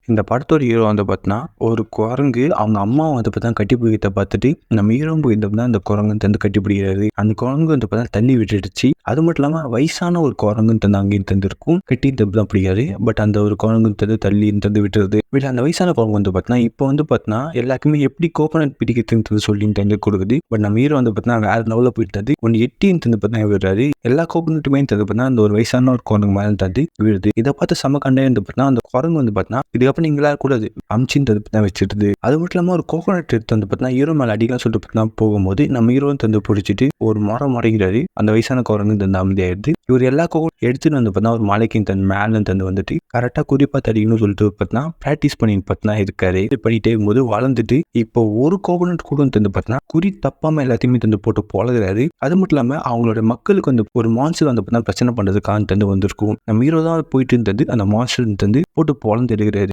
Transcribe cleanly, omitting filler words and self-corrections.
இந்த படத்தோட ஹீரோ வந்து பார்த்தீங்கன்னா, ஒரு குரங்கு அவங்க அம்மாவ வந்து பார்த்தீங்கன்னா கட்டி பிடிக்கிறத பார்த்துட்டு, நம்ம ஹீரோவும் போய் தான் அந்த குரங்குன்னு வந்து கட்டி பிடிக்கிறாரு. அந்த குரங்கு வந்து பார்த்தீங்கன்னா தள்ளி விட்டுடுச்சு. அது மட்டும் இல்லாம வயசான ஒரு குரங்குன்னு தந்து அங்கேயும் தந்திருக்கும். கட்டி தான் பிடிக்காது. பட் அந்த ஒரு குரங்குன்னு தந்து தள்ளி தந்து விட்டுருது. அந்த வயசான குரங்கு வந்து பார்த்தீங்கன்னா, இப்போ வந்து பார்த்தீங்கன்னா எல்லாருக்குமே எப்படி கோகோனட் பிடிக்கிறதுன்னு சொல்லி தந்து கொடுக்குது. பட் நம்ம ஹீரோ வந்து பார்த்தீங்கன்னா வேற லெவல்ல போயிட்டாரு. ஒண்ணு எட்டின்னு தந்து பார்த்தீங்கன்னா விடுறாரு. எல்லா கோகோனட்டுமே தந்து பார்த்தீங்கன்னா அந்த ஒரு வயசான ஒரு குரங்கு மேல தந்து விழுது. இதை பார்த்து செம கண்டே வந்து பார்த்தீங்கன்னா அந்த குரங்கு வந்து பார்த்தீங்கன்னா இதுக்கப்புறம் நீங்களா கூடாது அமிச்சின்றது தான் வச்சிருது. அது மட்டும் இல்லாம ஒரு கோகோனட் எடுத்து வந்து பார்த்தீங்கன்னா ஹீரோ மேல அடிக்கலாம் சொல்லிட்டு பார்த்தீங்கன்னா போகும்போது நம்ம ஹீரோ தந்து பிடிச்சிட்டு ஒரு மரம் மறைகிறாரு. அந்த வயசான குரங்கு தந்து அமைதியாயிருது. இவர் எல்லா கோகோனட் எடுத்துட்டு வந்து பார்த்தீங்கன்னா ஒரு மலைக்கு தன் மேல தந்து வந்துட்டு கரெக்டாக குறிப்பா தடிக்கணும்னு சொல்லிட்டு பார்த்தீங்கன்னா ப்ராக்டிஸ் பண்ணி பார்த்தீங்கன்னா இருக்காரு. இது பண்ணிட்டே இருக்கும்போது வளர்ந்துட்டு இப்போ ஒரு கோகோனட் கூட தந்து பார்த்தீங்கன்னா குறி தப்பாம எல்லாத்தையுமே தந்து போட்டு பொழகுறாரு. அது மட்டும் இல்லாம அவங்களோட மக்களுக்கு வந்து ஒரு மான்ஸ்டர் வந்து பார்த்தீங்கன்னா பிரச்சனை பண்றதுக்காக தந்து வந்திருக்கும். நம்ம ஹீரோ தான் போயிட்டு இருந்தது அந்த மான்ஸ்டர் தந்து போட்டு பொழந்து எடுக்கிறாரு.